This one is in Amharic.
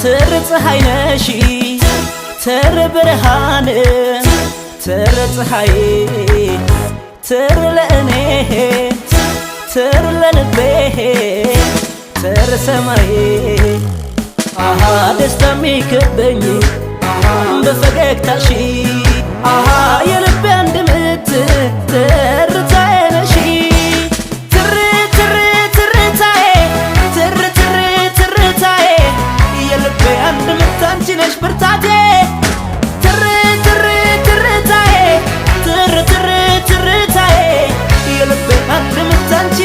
ትር ፀሐይ ነሽ ትር ብርሃን ትር ፀሐይ ትር ለእኔ ትር ለልቤ ትር ሰማይ አሃ ደስታ የሚከበኝ በፈገግታሽ አሃ የልቤ አንድ ምት ትርታዬ ነሽ ትር ትር ትርታዬ ትር ትር ትርታዬ የልቤ አንድ ምት አንቺ ነሽ ብርታቴ ትር ትር ትርታዬ ትር ትር ትርታዬ የልቤ አንድ ምት አንቺ